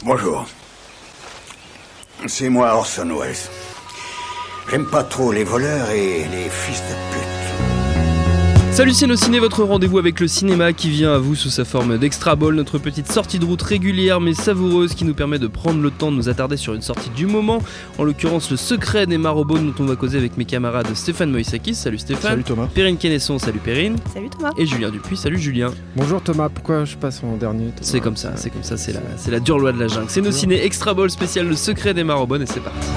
Bonjour. C'est moi Orson Welles. J'aime pas trop les voleurs et les fils de pute. Salut Ciné, votre rendez-vous avec le cinéma qui vient à vous sous sa forme d'Extra Ball, notre petite sortie de route régulière mais savoureuse qui nous permet de prendre le temps de nous attarder sur une sortie du moment, en l'occurrence Le Secret des Marrowbones dont on va causer avec mes camarades Stéphane Moïsakis, salut Stéphane. Salut Thomas. Perrine Kennesson, salut Perrine. Salut Thomas. Et Julien Dupuis, salut Julien. Bonjour Thomas, pourquoi je passe en dernier Thomas? C'est comme ça, c'est la dure loi de la jungle. C'est nos ciné Extra Ball spécial Le Secret des Marrowbones et c'est parti.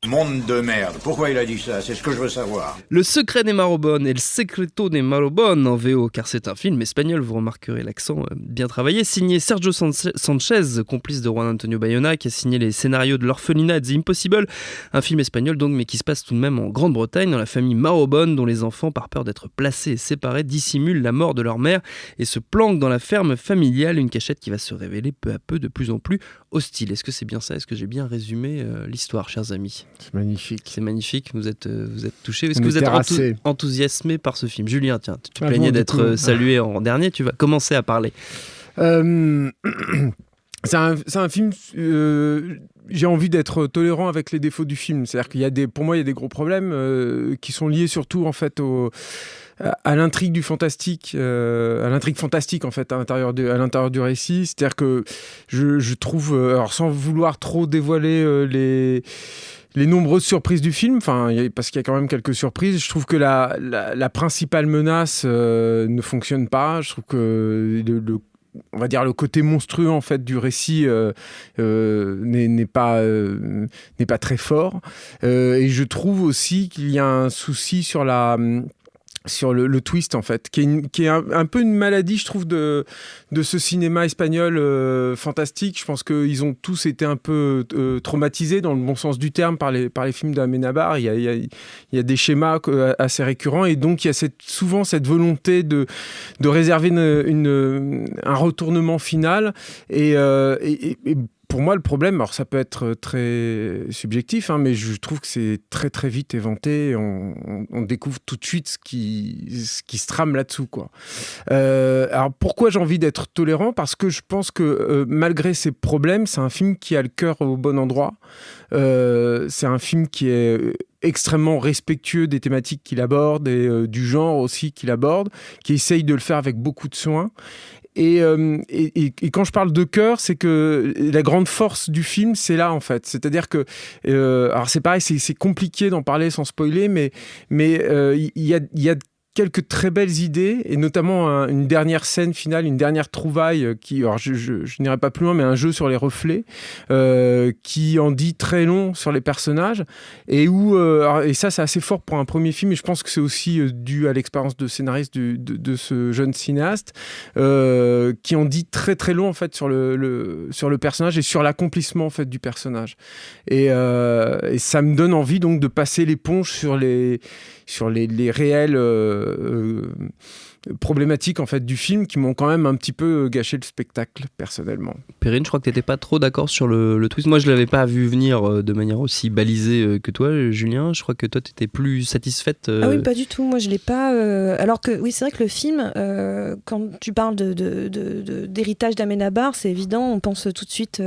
Monde de merde. Pourquoi il a dit ça? C'est ce que je veux savoir. Le Secret des Marrowbones et Le Secreto des Marrowbones en VO, car c'est un film espagnol, vous remarquerez l'accent bien travaillé, signé Sergio Sanchez, complice de Juan Antonio Bayona, qui a signé les scénarios de L'Orphelinat et The Impossible, un film espagnol donc, mais qui se passe tout de même en Grande-Bretagne, dans la famille Marrowbone, dont les enfants, par peur d'être placés et séparés, dissimulent la mort de leur mère et se planquent dans la ferme familiale, une cachette qui va se révéler peu à peu de plus en plus hostile. Est-ce que c'est bien ça? Est-ce que j'ai bien résumé l'histoire, chers amis? C'est magnifique. C'est magnifique, vous êtes touchés. Est-ce que vous êtes enthousiasmé par ce film? Julien, tiens, tu te plaignais d'être salué en dernier, tu vas commencer à parler. C'est un film, j'ai envie d'être tolérant avec les défauts du film. C'est-à-dire qu'il y a pour moi, il y a des gros problèmes qui sont liés surtout en fait à l'intrigue du fantastique, à l'intrigue fantastique en fait à l'intérieur du récit. C'est-à-dire que je trouve, alors sans vouloir trop dévoiler les nombreuses surprises du film, parce qu'il y a quand même quelques surprises, je trouve que la principale menace ne fonctionne pas. Je trouve que on va dire le côté monstrueux en fait du récit n'est pas très fort. Et je trouve aussi qu'il y a un souci sur le twist en fait, qui est un peu une maladie, je trouve, de ce cinéma espagnol fantastique. Je pense qu'ils ont tous été un peu traumatisés, dans le bon sens du terme, par les films d'Amenábar. Il y a des schémas assez récurrents, et donc il y a souvent cette volonté de réserver un retournement final. Et pour moi, le problème, alors ça peut être très subjectif, mais je trouve que c'est très très vite éventé. On découvre tout de suite ce qui se trame là-dessous, quoi. Alors pourquoi j'ai envie d'être tolérant? Parce que je pense que malgré ses problèmes, c'est un film qui a le cœur au bon endroit. C'est un film qui est extrêmement respectueux des thématiques qu'il aborde et du genre aussi qu'il aborde, qui essaye de le faire avec beaucoup de soin. Et quand je parle de cœur, c'est que la grande force du film, c'est là en fait. C'est-à-dire que, alors c'est pareil, c'est compliqué d'en parler sans spoiler, mais il y a quelques très belles idées, et notamment une dernière scène finale, une dernière trouvaille qui, alors je n'irai pas plus loin, mais un jeu sur les reflets qui en dit très long sur les personnages, et et ça c'est assez fort pour un premier film, et je pense que c'est aussi dû à l'expérience de scénariste de ce jeune cinéaste qui en dit très très long en fait sur le personnage et sur l'accomplissement en fait du personnage, et ça me donne envie donc de passer l'éponge sur les réelles problématiques en fait du film, qui m'ont quand même un petit peu gâché le spectacle personnellement. Perrine, je crois que t'étais pas trop d'accord sur le twist. Moi je l'avais pas vu venir de manière aussi balisée que toi, Julien. Je crois que toi t'étais plus satisfaite. Ah oui, pas du tout, moi je l'ai pas alors que oui, c'est vrai que le film quand tu parles d'héritage d'Amenábar, c'est évident, on pense tout de suite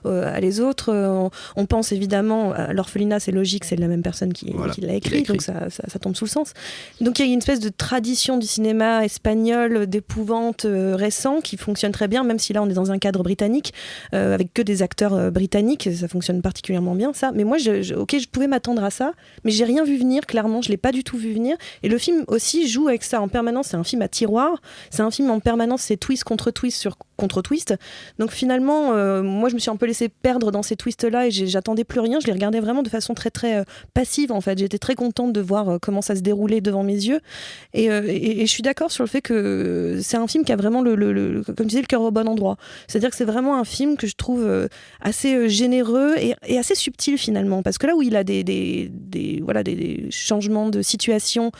à les autres, on pense évidemment à L'Orphelinat, c'est logique, c'est la même personne qui l'a écrit, donc ça tombe sous le sens. Donc il y a une espèce de tradition du cinéma espagnol d'épouvante récent qui fonctionne très bien, même si là on est dans un cadre britannique avec que des acteurs britanniques, ça fonctionne particulièrement bien ça. Mais moi je pouvais m'attendre à ça, mais j'ai rien vu venir, clairement je l'ai pas du tout vu venir, et le film aussi joue avec ça en permanence. C'est un film à tiroir, c'est un film en permanence, c'est twist contre twist sur contre twist, donc finalement moi je me suis un peu laissé perdre dans ces twists là, et j'attendais plus rien, je les regardais vraiment de façon très très passive en fait. J'étais très contente de voir comment ça se déroulait devant mes yeux, et je suis d'accord sur le fait que c'est un film qui a vraiment comme tu disais, le cœur au bon endroit. C'est-à-dire que c'est vraiment un film que je trouve assez généreux et assez subtil finalement, parce que là où il a des changements de situation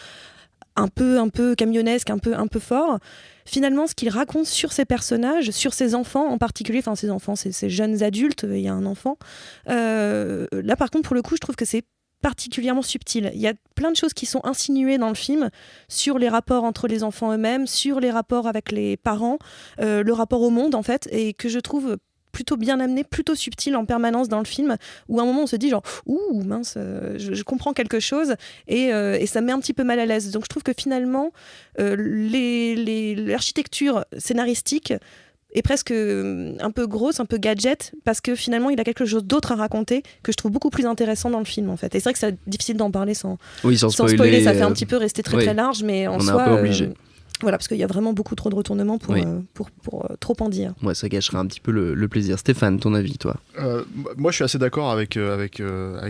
un peu camionnesques, un peu forts, finalement ce qu'il raconte sur ses personnages, sur ses enfants en particulier, enfin ses enfants, ces jeunes adultes, il y a un enfant, là par contre pour le coup je trouve que c'est particulièrement subtil. Il y a plein de choses qui sont insinuées dans le film sur les rapports entre les enfants eux-mêmes, sur les rapports avec les parents, le rapport au monde en fait, et que je trouve plutôt bien amené, plutôt subtil en permanence dans le film, où à un moment on se dit genre « Ouh, mince, je comprends quelque chose » et ça me met un petit peu mal à l'aise. Donc je trouve que finalement, l'architecture scénaristique est presque un peu grosse, un peu gadget, parce que finalement il a quelque chose d'autre à raconter que je trouve beaucoup plus intéressant dans le film en fait. Et c'est vrai que c'est difficile d'en parler sans spoiler, ça fait un petit peu rester très large, mais en soi... On est un peu obligé. Voilà, parce qu'il y a vraiment beaucoup trop de retournements pour trop en dire. Ouais, ça gâcherait un petit peu le plaisir. Stéphane, ton avis, toi? Moi, je suis assez d'accord avec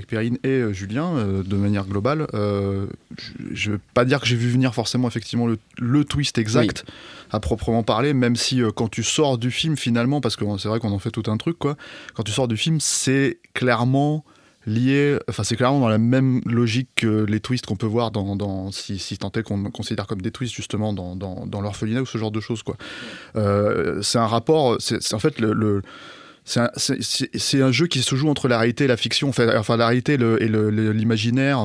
Perrine et Julien, de manière globale. Je ne veux pas dire que j'ai vu venir forcément effectivement le twist exact, à proprement parler, même si quand tu sors du film, finalement, parce que c'est vrai qu'on en fait tout un truc, quoi, quand tu sors du film, c'est clairement... c'est clairement dans la même logique que les twists qu'on peut voir si tant est qu'on considère comme des twists justement dans l'orphelinat ou ce genre de choses, quoi. C'est un rapport, c'est en fait c'est un jeu qui se joue entre la réalité et la fiction, enfin la réalité et l'imaginaire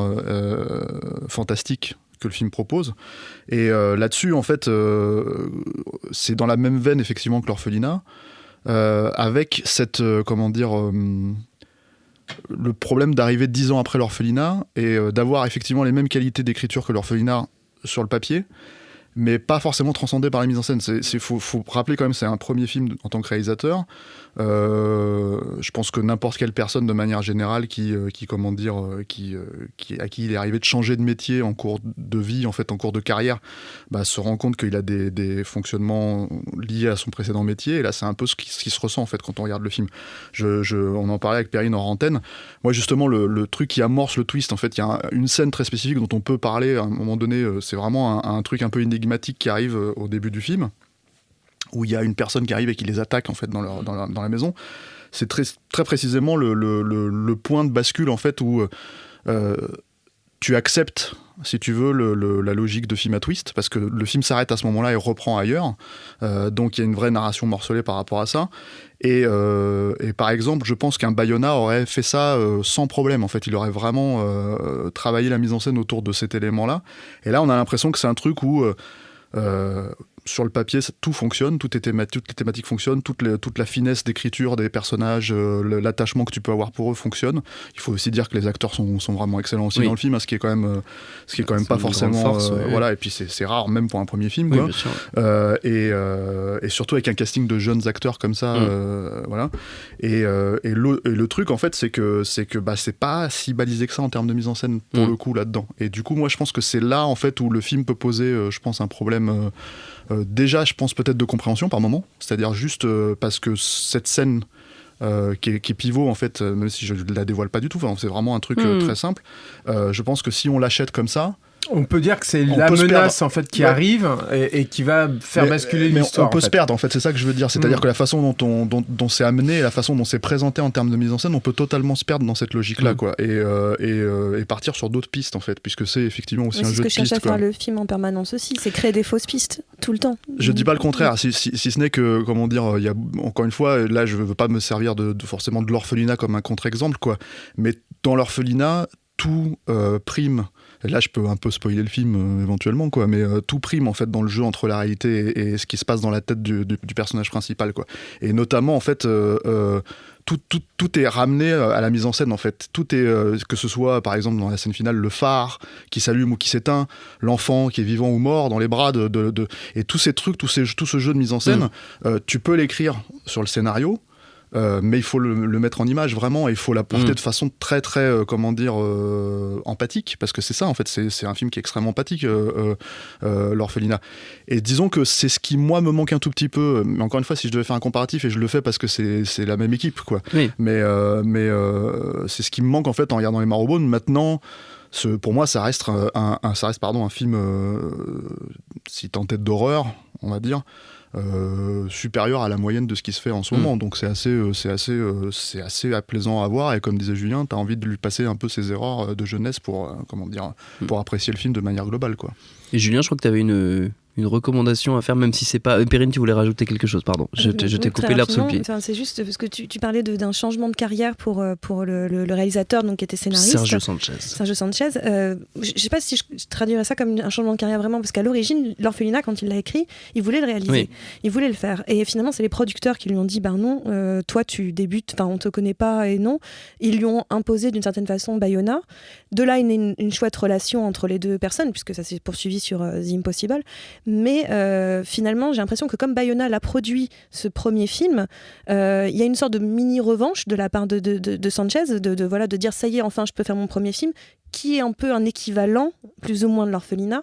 fantastique que le film propose. Et là-dessus, en fait, c'est dans la même veine effectivement que l'orphelinat, avec cette le problème d'arriver 10 ans après l'orphelinat et d'avoir effectivement les mêmes qualités d'écriture que l'orphelinat sur le papier, mais pas forcément transcendé par la mise en scène. Faut rappeler quand même, c'est un premier film en tant que réalisateur. Je pense que n'importe quelle personne de manière générale à qui il est arrivé de changer de métier en cours de vie, en fait en cours de carrière, se rend compte qu'il a des fonctionnements liés à son précédent métier. Et là, c'est un peu ce qui se ressent en fait quand on regarde le film. On en parlait avec Perrine hors antenne. Moi, justement, le truc qui amorce le twist, en fait, il y a une scène très spécifique dont on peut parler à un moment donné. C'est vraiment un truc un peu énigmatique qui arrive au début du film, où il y a une personne qui arrive et qui les attaque en fait dans la maison. C'est très précisément le point de bascule en fait où tu acceptes, si tu veux, la logique de film à twist, parce que le film s'arrête à ce moment-là et reprend ailleurs. Donc il y a une vraie narration morcelée par rapport à ça. Et par exemple, je pense qu'un Bayona aurait fait ça sans problème. En fait, il aurait vraiment travaillé la mise en scène autour de cet élément-là. Et là, on a l'impression que c'est un truc où sur le papier, tout fonctionne, toutes les thématiques fonctionnent, toute la finesse d'écriture des personnages, l'attachement que tu peux avoir pour eux fonctionne. Il faut aussi dire que les acteurs sont vraiment excellents aussi dans le film, ce qui est quand même pas forcément force, voilà. Et puis c'est rare même pour un premier film, quoi. Et surtout avec un casting de jeunes acteurs comme ça, voilà. Et le truc en fait, c'est que c'est pas si balisé que ça en termes de mise en scène pour le coup là-dedans. Et du coup, moi je pense que c'est là en fait où le film peut poser, je pense, un problème. Déjà, je pense peut-être de compréhension par moment, c'est-à-dire juste parce que cette scène qui est pivot en fait, même si je la dévoile pas du tout, c'est vraiment un truc très simple. Je pense que si on l'achète comme ça, on peut dire que c'est la menace en fait qui arrive et qui va faire basculer l'histoire. On peut se perdre en fait, c'est ça que je veux dire. C'est-à-dire que la façon dont c'est amené, la façon dont c'est présenté en termes de mise en scène, on peut totalement se perdre dans cette logique-là, quoi. Et partir sur d'autres pistes en fait, puisque c'est effectivement aussi un jeu de pistes. C'est ce que cherche à faire le film en permanence aussi, c'est créer des fausses pistes tout le temps. Je dis pas le contraire, si ce n'est que, comment dire, il y a encore une fois, là je veux pas me servir forcément de l'orphelinat comme un contre-exemple, quoi. Mais dans l'orphelinat, tout prime. Et là, je peux un peu spoiler le film éventuellement, quoi, mais tout prime en fait dans le jeu entre la réalité et ce qui se passe dans la tête du personnage principal, quoi. Et notamment, en fait, tout est ramené à la mise en scène, en fait. Tout est, que ce soit, par exemple, dans la scène finale, le phare qui s'allume ou qui s'éteint, l'enfant qui est vivant ou mort dans les bras et tous ces trucs, tout ce jeu de mise en scène, tu peux l'écrire sur le scénario. Mais il faut le mettre en image vraiment, et il faut la porter de façon très très empathique, parce que c'est ça en fait, c'est un film qui est extrêmement empathique, l'orphelinat. Et disons que c'est ce qui moi me manque un tout petit peu, mais encore une fois, si je devais faire un comparatif, et je le fais parce que c'est la même équipe, quoi. Mais c'est ce qui me manque en fait en regardant Les Marrowbones. Maintenant, pour moi ça reste un film si tant est d'horreur, on va dire, supérieur à la moyenne de ce qui se fait en ce moment. Donc c'est assez apaisant à voir, et comme disait Julien, t'as envie de lui passer un peu ses erreurs de jeunesse pour apprécier le film de manière globale, quoi. Et Julien, je crois que t'avais une une recommandation à faire, même si c'est pas... Perrine, tu voulais rajouter quelque chose, pardon. Je t'ai coupé l'herbe sous le pied. C'est juste parce que tu parlais d'un changement de carrière pour le réalisateur, donc qui était scénariste. Sergio Sanchez. Je sais pas si je traduirais ça comme un changement de carrière vraiment, parce qu'à l'origine, L'Orphelinat, quand il l'a écrit, il voulait le réaliser. Oui. Il voulait le faire. Et finalement, c'est les producteurs qui lui ont dit, non, toi tu débutes, on te connaît pas et non. Ils lui ont imposé d'une certaine façon Bayona. De là, une chouette relation entre les deux personnes, puisque ça s'est poursuivi sur The Impossible. Mais finalement, j'ai l'impression que comme Bayona l'a produit ce premier film, il y a une sorte de mini-revanche de la part de Sanchez, de dire ça y est, enfin je peux faire mon premier film, qui est un peu un équivalent, plus ou moins, de L'Orphelinat.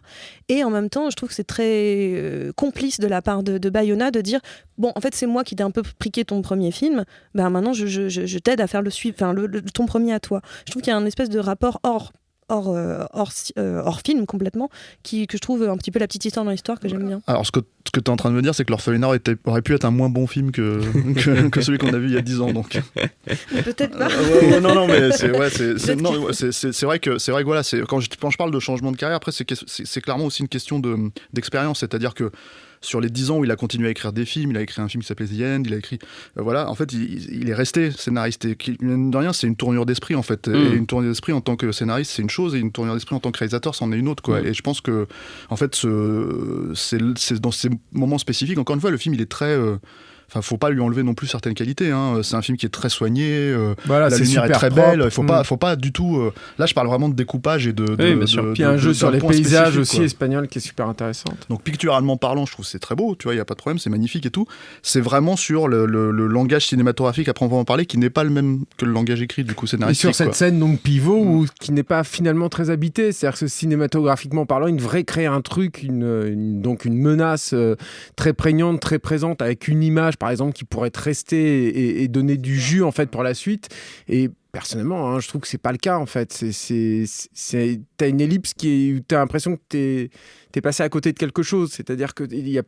Et en même temps, je trouve que c'est très complice de la part de Bayona de dire bon, en fait, c'est moi qui t'ai un peu priqué ton premier film, maintenant je t'aide à faire le suivre, ton premier à toi. Je trouve qu'il y a un espèce de rapport hors film complètement, que je trouve un petit peu la petite histoire dans l'histoire que j'aime bien. Alors ce que tu es en train de me dire, c'est que L'Orphelinat aurait pu être un moins bon film que celui qu'on a vu il y a 10 ans, donc. Peut-être pas. Non, mais c'est vrai que voilà, quand je parle de changement de carrière, après c'est clairement aussi une question d'expérience, c'est-à-dire que sur les 10 ans où il a continué à écrire des films, il a écrit un film qui s'appelait The End, il a écrit... en fait, il est resté scénariste. Et mine de rien, c'est une tournure d'esprit, en fait. Et une tournure d'esprit en tant que scénariste, c'est une chose, et une tournure d'esprit en tant que réalisateur, c'en est une autre, quoi. Et je pense que, en fait, c'est dans ces moments spécifiques, encore une fois, le film, il est très... faut pas lui enlever non plus certaines qualités, hein. C'est un film qui est très soigné, la lumière est très belle, faut pas du tout... là, je parle vraiment de découpage et de... Oui, bien sûr. Puis il y a un jeu sur les paysages aussi espagnols qui est super intéressant. Donc, picturalement parlant, je trouve que c'est très beau, tu vois, il n'y a pas de problème, c'est magnifique et tout. C'est vraiment sur le langage cinématographique, après on va en parler, qui n'est pas le même que le langage écrit, du coup, scénaristique. Et sur cette scène, donc, pivot, qui n'est pas finalement très habitée, c'est-à-dire que cinématographiquement parlant, il devrait créer un truc, donc une menace très prégnante, très présente, avec une image, par exemple, qui pourrait être restée et donner du jus en fait pour la suite. Et personnellement, je trouve que c'est pas le cas en fait. T'as une ellipse où t'as l'impression que t'es passé à côté de quelque chose. C'est-à-dire que il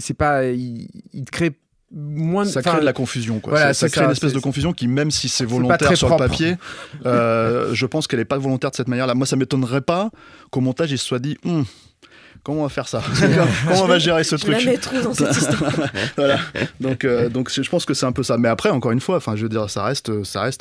te crée moins. Ça crée de la confusion, quoi. Voilà, ça crée une espèce de confusion qui, même si c'est volontaire sur le papier, je pense qu'elle est pas volontaire de cette manière-là. Moi, ça m'étonnerait pas qu'au montage il se soit dit. Comment on va faire ça ? Comment on va gérer ce truc ? Je la mets trop dans cette histoire. Voilà. Donc, je pense que c'est un peu ça. Mais après, encore une fois, je veux dire, ça reste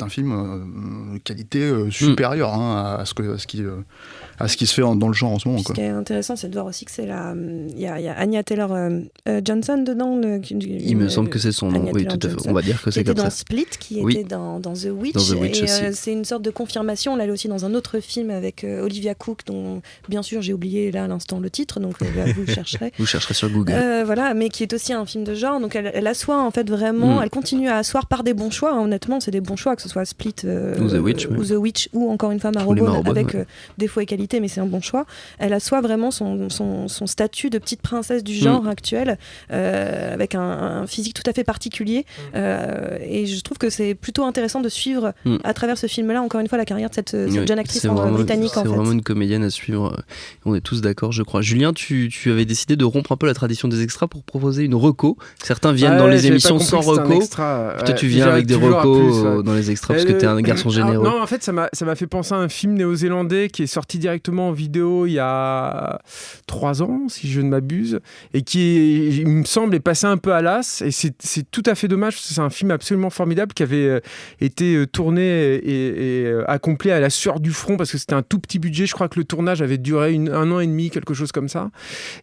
un film de qualité supérieure à ce qui se fait dans le genre en ce moment. Ce qui est intéressant, c'est de voir aussi que c'est il y a Anya Taylor-Johnson dedans. Il me semble que c'est son nom. Oui, tout à fait. On va dire que c'est comme ça. Qui était dans Split, qui était dans The Witch. Dans The Witch aussi. C'est une sorte de confirmation. Là, elle est aussi dans un autre film avec Olivia Cook, dont, bien sûr, j'ai oublié là à l'instant le titre. Donc vous le chercherez. Vous chercherez sur Google. Voilà, mais qui est aussi un film de genre. Donc elle assoit en fait vraiment, elle continue à asseoir par des bons choix. Honnêtement, c'est des bons choix, que ce soit Split ou The Witch, ou encore une fois Marrowbone, avec défauts et qualités, mais c'est un bon choix. Elle assoit vraiment son statut de petite princesse du genre actuel, avec un physique tout à fait particulier. Et je trouve que c'est plutôt intéressant de suivre à travers ce film-là, encore une fois, la carrière de cette jeune actrice britannique. C'est vraiment une comédienne à suivre. On est tous d'accord, je crois. Julien, tu avais décidé de rompre un peu la tradition des extras pour proposer une reco. Certains viennent dans les émissions sans reco. Toi, tu viens avec des recos dans les extras parce que t'es un garçon généreux. Non, en fait, ça m'a fait penser à un film néo-zélandais qui est sorti directement en vidéo il y a 3 ans, si je ne m'abuse, et qui, il me semble, est passé un peu à l'as. Et c'est tout à fait dommage parce que c'est un film absolument formidable qui avait été tourné et accompli à la sueur du front parce que c'était un tout petit budget. Je crois que le tournage avait duré 1 an et demi, quelque chose comme ça.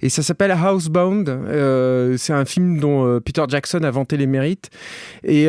Et ça s'appelle Housebound. C'est un film dont Peter Jackson a vanté les mérites et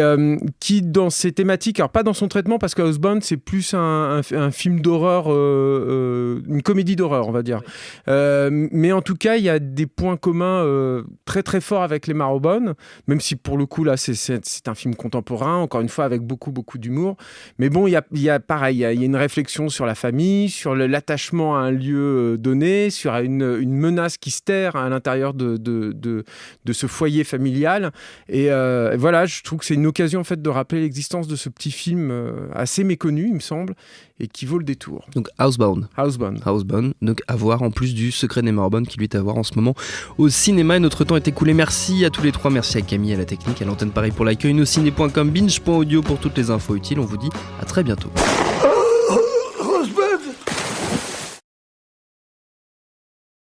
qui, dans ses thématiques, alors pas dans son traitement parce que Housebound c'est plus un film d'horreur, une comédie d'horreur, on va dire. Mais en tout cas, il y a des points communs très très forts avec les Marrowbone, même si pour le coup là c'est un film contemporain, encore une fois avec beaucoup d'humour. Mais bon, il y a pareil, il y a une réflexion sur la famille, sur l'attachement à un lieu donné, sur une menace qui se terre à l'intérieur de ce foyer familial. Et voilà, je trouve que c'est une occasion en fait de rappeler l'existence de ce petit film assez méconnu, il me semble, et qui vaut le détour. Donc Housebound. Donc à voir en plus du Secret des Marrowbone qui lui est à voir en ce moment au cinéma. Et notre temps est écoulé. Merci à tous les trois. Merci à Camille à la technique, à l'antenne Paris pour l'accueil, nosciné.com, binge.audio pour toutes les infos utiles. On vous dit à très bientôt.